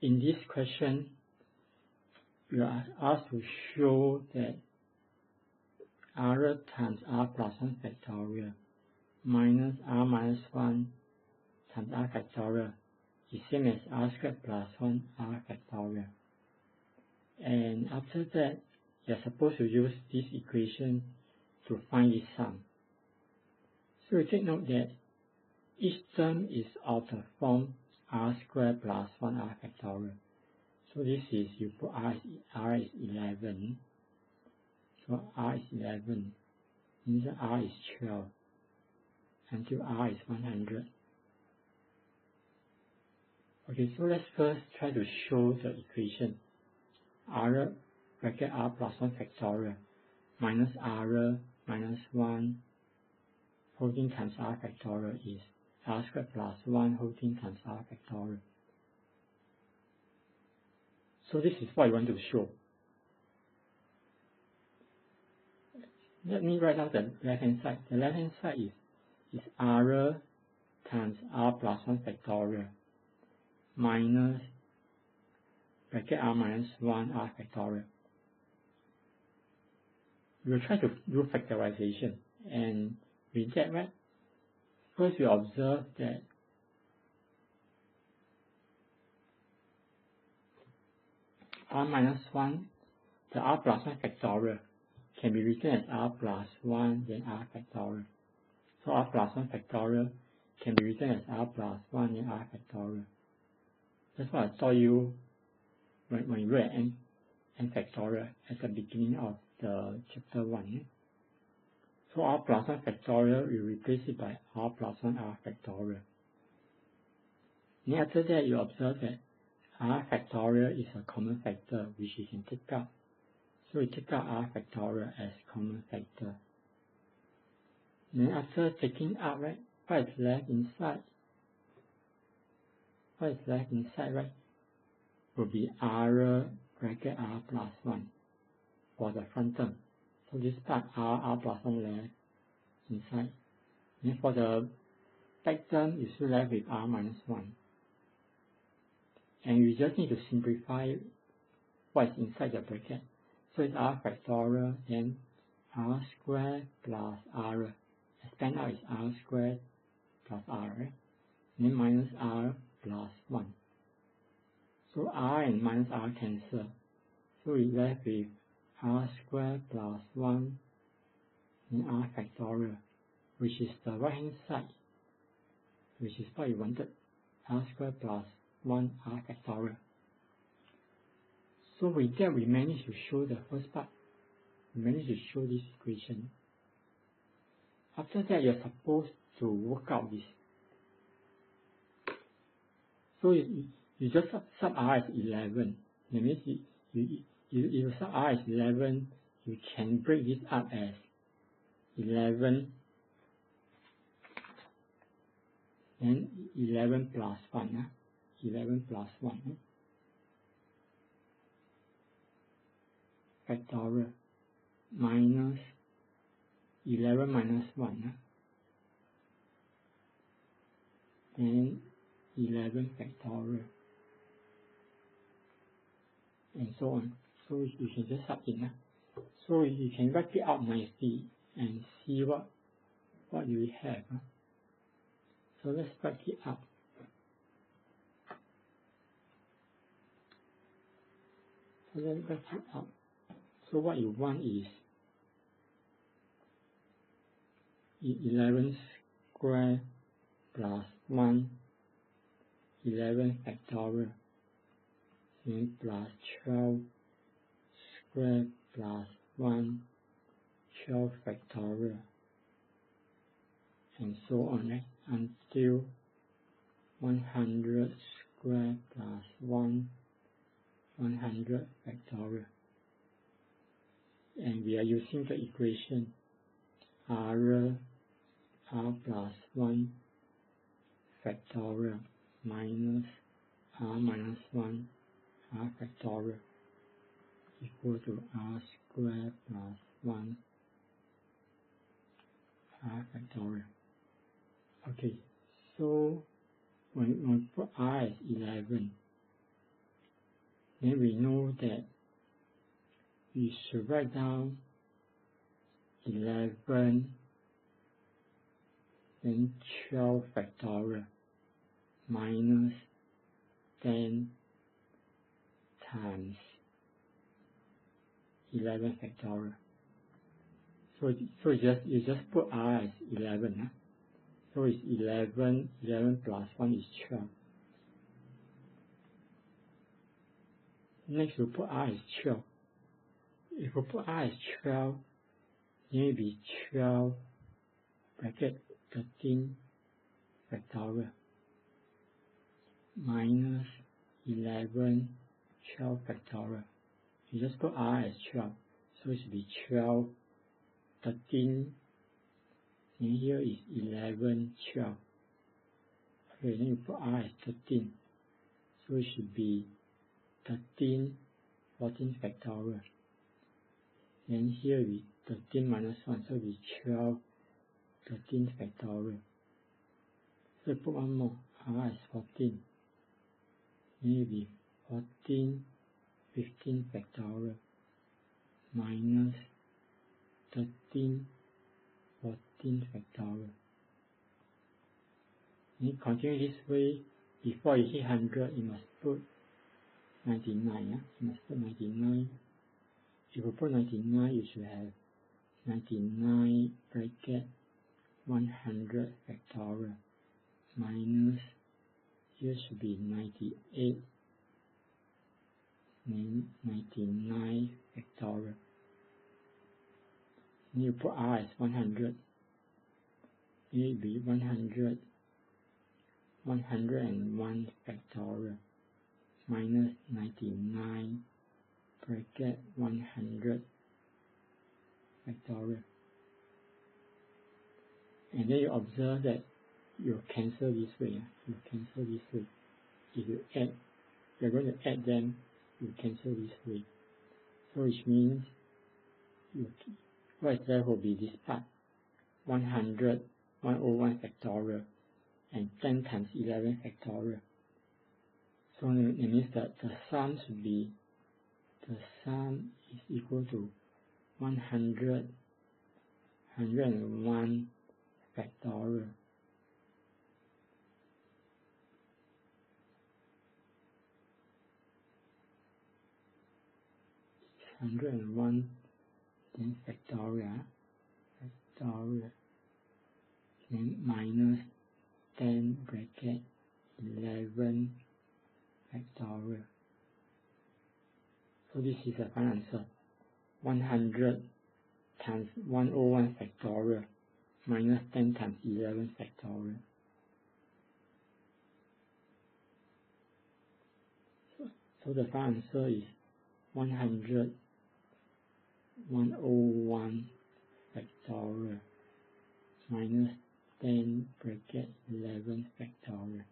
in this question, you are asked to show that r times r plus 1 factorial minus r minus 1 times r factorial is same as r squared plus 1 r factorial. And after that, you are supposed to use this equation to find its sum. So you take note that each term is of the form r squared plus 1 r factorial. So this is, you put r is 11. So r is 11, means r is 12, until r is 100. Okay, so let's first try to show the equation. R bracket r plus 1 factorial minus r minus 1 whole thing times r factorial is r squared plus 1 whole thing times r factorial. So this is what I want to show. Let me write down the left hand side. The left hand side is r times r plus 1 factorial minus bracket r minus 1 r factorial. We'll try to do factorization, and with that, right, first we observe that r minus 1, the r plus 1 factorial can be written as r plus 1 then r factorial. So r plus 1 factorial can be written as r plus 1 then r factorial. That's what I taught you when you read n factorial at the beginning of the chapter 1. So r plus 1 factorial, we replace it by r plus 1 r factorial. And after that, you observe that r factorial is a common factor which you can take out. So we take out r factorial as common factor. Then after taking out, right, what is left inside? What is left inside, right, will be r bracket r plus 1 for the front term. So this part r plus 1 left inside. Then for the back term, you still left with r minus 1. And we just need to simplify what is inside the bracket. So it's r factorial, then r squared plus r. Expand out is r squared plus r, right? Then minus r plus 1. So r and minus r cancel. So we left with r squared plus 1 and r factorial, which is the right hand side, which is what you wanted, r squared plus 1 r factorial. So with that, we managed to show the first part. We managed to show this equation. After that, you're supposed to work out this. So you just sub r as 11. That means you sub r as 11, you can break this up as 11 and 11 plus 1. 11 plus 1. Factorial minus 11 minus 1. And 11 factorial. And so on. So you can just sub in. So you can work it out nicely and see what you have. So let's work it out. So let's work it out. So what you want is 11 squared plus 1, 11 factorial, and plus 12 squared plus 1, 12 factorial, and so on, right? Until 100 squared plus 1, 100 factorial. And we are using the equation r plus 1 factorial minus r minus 1 r factorial equal to r squared plus 1 r factorial. Okay, so when we put r as 11, then we know that we should write down 11 then 12 factorial minus 10 times 11 factorial. So you just put r as 11. Huh? So it's 11 plus 1 is 12. Next we put r as 12. If we put r as 12, then it will be 12 bracket 13 factorial minus 11 12 factorial. You just put r as 12, so it should be 12 13, and here is 11 12. Okay, then you put r as 13, so it should be 13 14 factorial. Then here is 13 minus 1, so it will be 12 13 factorial. So put one more, r as 14, then it will be 14 15 factorial minus 13 14 factorial. You continue this way. Before you hit 100, you must put 99. You must put 99. If you put 99, you should have 99 bracket 100 factorial minus, here should be 98 then 99 factorial. Then you put r as 100, it will be 101 factorial minus 99 bracket 100 factorial. And then you observe that you cancel this way. You cancel this way. If you add, you're going to add them, you cancel this way. So which means what is left will be this part, 100, 101 factorial, and 10 times 11 factorial. So it means that the sum should be, the sum is equal to 100, 101 factorial. Then factorial, then minus 10 bracket 11 factorial. So this is the final answer, 100 times 101 factorial minus 10 times 11 factorial. So the final answer is 100 101 factorial minus 10 bracket 11 factorial.